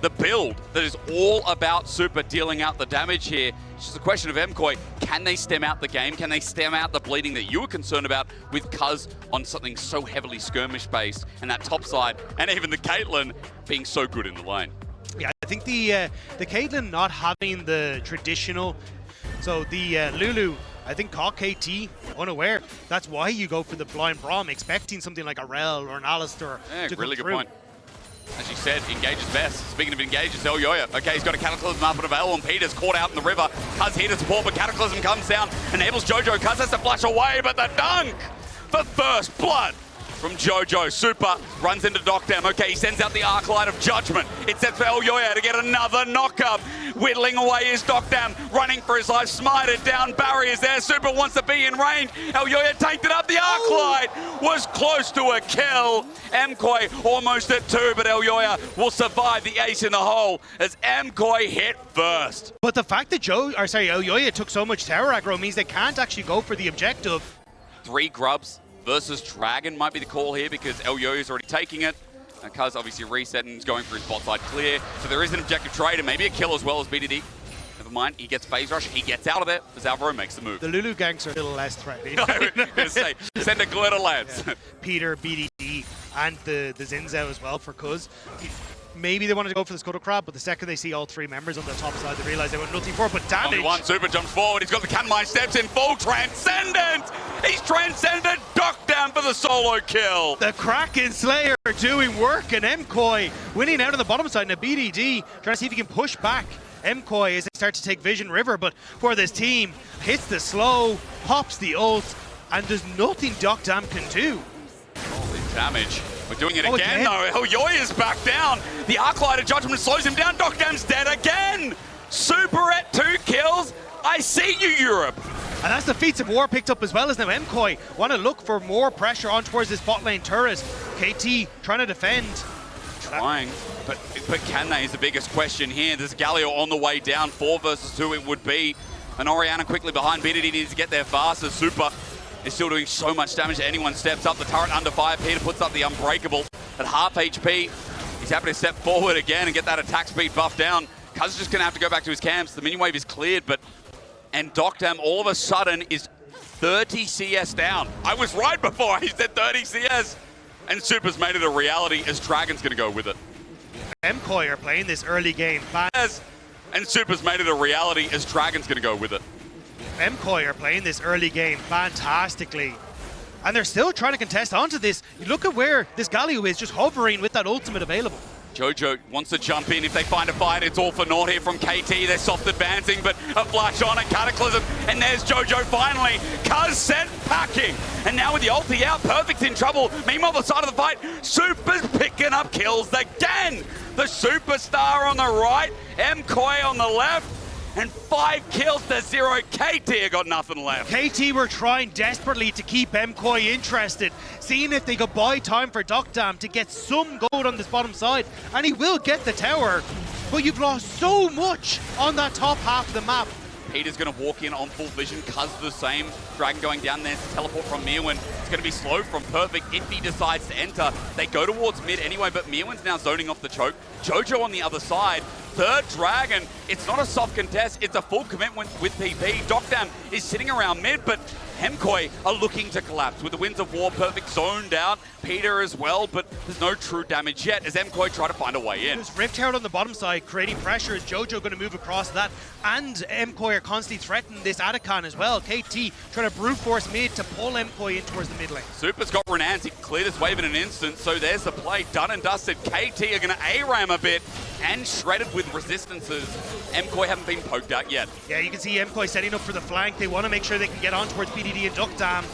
the build that is all about Super dealing out the damage here. It's just a question of MKOI. Can they stem out the game? Can they stem out the bleeding that you were concerned about with Cuz on something so heavily skirmish-based and that top side, and even the Caitlyn being so good in the lane? Yeah, I think the Caitlyn not having the traditional, so the Lulu, I think caught KT unaware. That's why you go for the blind Braum, expecting something like a Rel or an Alistair to really come good through. point. As you said, engage is best. Speaking of engage, it's Elyoya. Okay, he's got a Cataclysm up and available, and Peter's caught out in the river. Cuz here to support, but Cataclysm comes down, enables Jojo. Cuz has to flash away, but the dunk for first blood from Jojo. Super runs into Docdam. Okay, he sends out the Arclight of Judgment. It sets for Elyoya to get another knock-up. Whittling away is Docdam, running for his life. Smited down, barriers there. Super wants to be in range. Elyoya tanked it up. The Arclight was close to a kill. MKOI almost at 2, but Elyoya will survive the ace in the hole as MKOI hit first. But the fact that Elyoya took so much tower aggro means they can't actually go for the objective. 3 grubs versus Dragon might be the call here because Elyoya is already taking it. Cuz obviously resetting, is going for his bot side clear. So there is an objective trade and maybe a kill as well as BDD. Never mind, he gets phase rush, he gets out of it as Alvaro makes the move. The Lulu ganks are a little less threatening. I was gonna say, send a glitter, lads. Yeah. Peter, BDD, and the Zinzao as well for Cuz. Maybe they wanted to go for the Scuttle Crab, but the second they see all 3 members on the top side, they realize they want nothing for it, but damage. Only one. Super jumps forward, he's got the Can Mine, steps in full Transcendent! He's transcended Docdam for the solo kill! The Kraken Slayer doing work, and MKOI winning out on the bottom side, and a BDD trying to see if he can push back MKOI as they start to take Vision River, but for this team, hits the slow, pops the ult, and there's nothing Docdam can do. Holy damage. We're doing it again though. Elyoya is back down. The Arclight of Judgment slows him down. Docdam's dead again. Super at 2 kills. I see you, Europe. And that's the Feats of War picked up as well as now MKOI want to look for more pressure on towards this bot lane turret. KT trying to defend. Trying, but can they is the biggest question here. There's Galio on the way down. 4 versus 2 it would be. And Orianna quickly behind. BDD needs to get there faster. Super is still doing so much damage. Anyone steps up. The turret under fire. Peter puts up the Unbreakable at half HP. He's happy to step forward again and get that attack speed buff down. Cuz is just going to have to go back to his camps. The minion wave is cleared, and Docdam all of a sudden is 30 CS down. I was right before I said 30 CS. And Super's made it a reality as Dragon's going to go with it. MKOI are playing this early game. And Super's made it a reality as Dragon's going to go with it. MKOI are playing this early game fantastically. And they're still trying to contest onto this. You look at where this Galio is, just hovering with that ultimate available. Jojo wants to jump in. If they find a fight, it's all for naught here from KT. They're soft advancing, but a flash on, a Cataclysm, and there's Jojo finally. Cuz sent packing. And now with the ulti out, Perfect's in trouble. Meanwhile, the side of the fight, Super's picking up kills again. The superstar on the right, MKOI on the left. And 5 kills to 0. KT got nothing left. KT were trying desperately to keep MKOI interested, seeing if they could buy time for Docdam to get some gold on this bottom side. And he will get the tower, but you've lost so much on that top half of the map. Peter's going to walk in on full vision. Cuz the same. Dragon going down there to teleport from Mirwin. It's going to be slow from Perfect if he decides to enter. They go towards mid anyway, but Mirwin's now zoning off the choke. Jojo on the other side. 3rd Dragon. It's not a soft contest. It's a full commitment with PP. Docdam is sitting around mid, but MKOI are looking to collapse with the Winds of War. Perfect zoned out. Peter as well, but there's no true damage yet as MKOI try to find a way in. There's Rift Herald on the bottom side creating pressure. Is Jojo going to move across that? And MKOI are constantly threatening this Atacon as well. KT trying to brute force mid to pull MKOI in towards the mid lane. Super's got Renans. He cleared his wave in an instant, so there's the play. Done and dusted. KT are going to ARAM a bit and shredded with resistances. MKOI haven't been poked out yet. Yeah, you can see MKOI setting up for the flank. They want to make sure they can get on towards BDD and Docdam.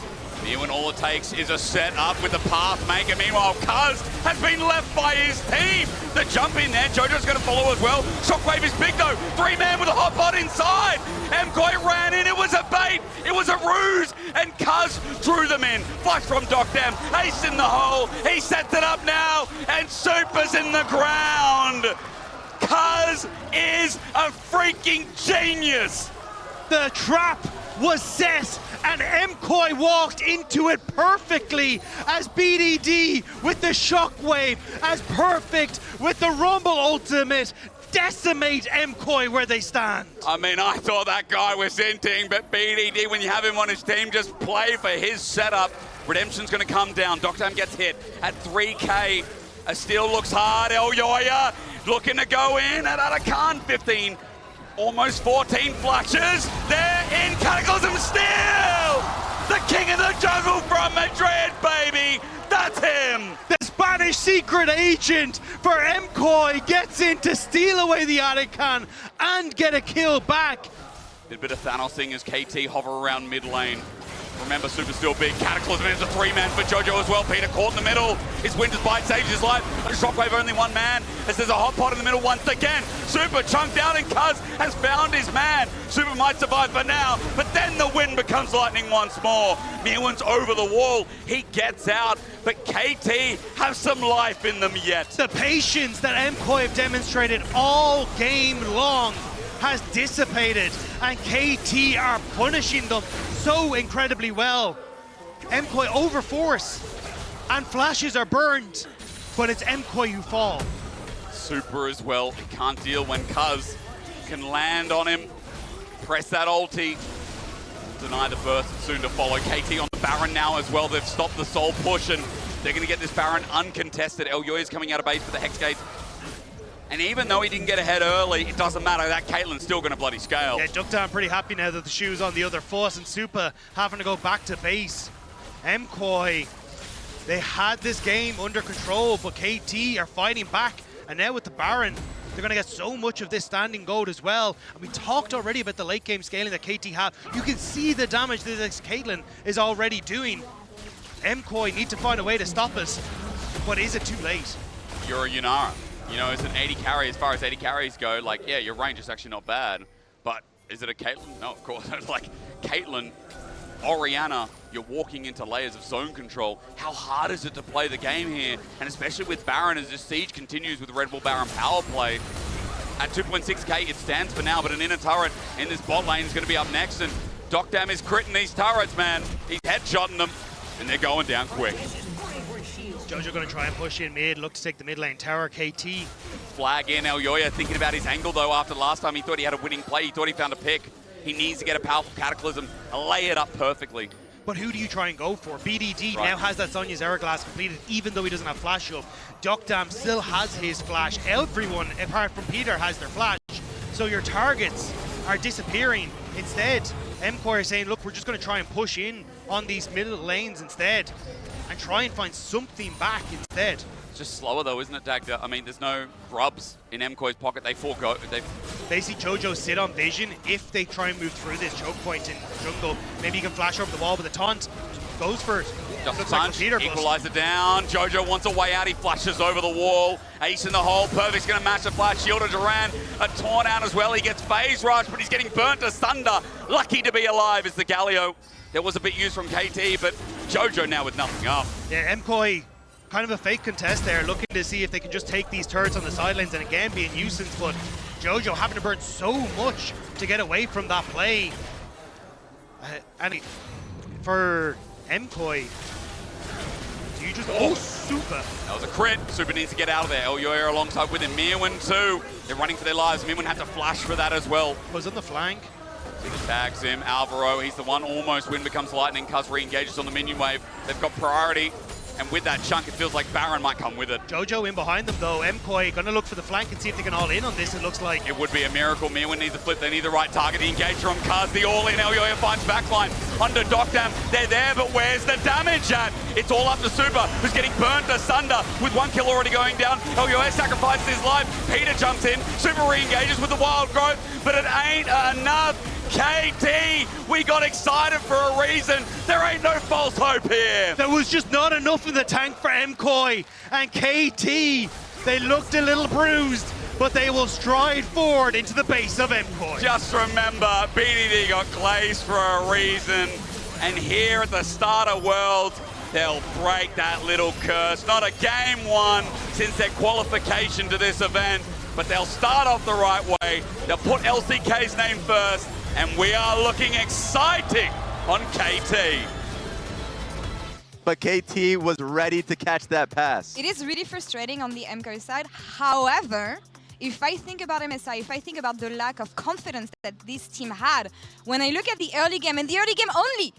Mirwin, all it takes is a set up with the path maker. Meanwhile, Cuz has been left by his team. The jump in there, Jojo's going to follow as well. Shockwave is big though. 3-man with a hot bot inside. MKOI ran in, it was a bait, it was a ruse, and Cuz drew them in. Flush from Docdam, ace in the hole. He sets it up now, and Super's in the ground. Cuz is a freaking genius. The trap was set, and MKOI walked into it perfectly as BDD with the shockwave, as perfect with the Rumble ultimate, decimate MKOI where they stand. I mean, I thought that guy was inting, but BDD, when you have him on his team, just play for his setup. Redemption's going to come down. Doctam gets hit at 3K. A steal looks hard. Elyoya looking to go in at Atakan. 15, almost 14 flashes. They're in. Cataclysm steal! The king of the jungle from Madrid, baby! That's him! The Spanish secret agent for MKOI gets in to steal away the Atakan and get a kill back. Did a bit of Thanosing as KT hover around mid lane. Remember, Super still big. Cataclysm is a 3-man for Jojo as well. Peter caught in the middle. His Winter's Bite saves his life. But Shockwave only one man as there's a hot pot in the middle once again. Super chunked out and Cuz has found his man. Super might survive for now, but then the wind becomes lightning once more. Mirwan's over the wall. He gets out, but KT have some life in them yet. The patience that MKOI have demonstrated all game long has dissipated, and KT are punishing them so incredibly well. MKOI overforce, and flashes are burned, but it's MKOI who fall. Super as well. He can't deal when Cuz can land on him. Press that ulti. Deny the burst, soon to follow. KT on the Baron now as well. They've stopped the soul push, and they're going to get this Baron uncontested. Elyoya's coming out of base for the Hex Gate. And even though he didn't get ahead early, it doesn't matter. That Caitlyn's still going to bloody scale. Yeah, Duckdown pretty happy now that the shoe's on the other foot, and Super having to go back to base. MKOI, they had this game under control, but KT are fighting back. And now with the Baron, they're going to get so much of this standing gold as well. And we talked already about the late game scaling that KT have. You can see the damage that this Caitlyn is already doing. MKOI need to find a way to stop it, but is it too late? You're a Yunara. You know, it's an 80 carry. As far as 80 carries go, like, yeah, your range is actually not bad. But is it a Caitlyn? No, of course. Like, Caitlyn, Orianna, you're walking into layers of zone control. How hard is it to play the game here? And especially with Baron, as this siege continues with Red Bull Baron power play. At 2.6k, it stands for now, but an inner turret in this bot lane is going to be up next. And Doctam is critting these turrets, man. He's headshotting them, and they're going down quick. Jojo going to try and push in mid, look to take the mid lane tower. KT. Flag in. Elyoya thinking about his angle, though, after the last time he thought he had a winning play. He thought he found a pick. He needs to get a powerful Cataclysm, lay it up perfectly. But who do you try and go for? BDD right now has that Sonya's Hourglass completed, even though he doesn't have flash up. Doctam still has his flash. Everyone, apart from Peter, has their flash. So your targets are disappearing. Instead, MKOI are saying, look, we're just going to try and push in on these middle lanes instead and try and find something back instead. It's just slower, though, isn't it, Dagda? I mean, there's no grubs in MKOI's pocket. They forego. They see Jojo sit on vision. If they try and move through this choke point in jungle, maybe you can flash over the wall, but the taunt goes for it. Just looks a punch, like Peter equalizer down. Jojo wants a way out. He flashes over the wall. Ace in the hole. Perfect's going to match the flash. Shield to Duran. A torn out as well. He gets phase rush, but he's getting burnt asunder. Lucky to be alive is the Galio. There was a bit used from KT, but Jojo now with nothing up. Yeah, MKOI, kind of a fake contest there, looking to see if they can just take these turrets on the sidelines and again be a nuisance, but Jojo having to burn so much to get away from that play. And for MKOI, do you just... Oh, Super! That was a crit. Super needs to get out of there. Elyoya alongside with him. Mirwan too. They're running for their lives. Mirwan had to flash for that as well. Was on the flank. Tags him. Alvaro, he's the one. Almost wind becomes lightning. Cuz re-engages on the minion wave. They've got priority. And with that chunk, it feels like Baron might come with it. Jojo in behind them, though. MKOI going to look for the flank and see if they can all in on this, it looks like. It would be a miracle. Mirwan needs a flip. They need the right target. The engager on Cuz. The all-in. Elyoya finds backline. Under Doctam. They're there, but where's the damage at? It's all up to Super, who's getting burnt asunder with one kill already going down. Elyoya sacrifices his life. Peter jumps in. Super re-engages with the wild growth, but it ain't enough. KT, we got excited for a reason. There ain't no false hope here. There was just not enough in the tank for MKOI. And KT, they looked a little bruised, but they will stride forward into the base of MKOI. Just remember, BDD got glazed for a reason. And here at the start of Worlds, they'll break that little curse. Not a game won since their qualification to this event, but they'll start off the right way. They'll put LCK's name first. and we are looking exciting on KT. But KT was ready to catch that pass. It is really frustrating on the MKOI side. However, if I think about MSI, if I think about the lack of confidence that this team had, when I look at the early game, and the early game only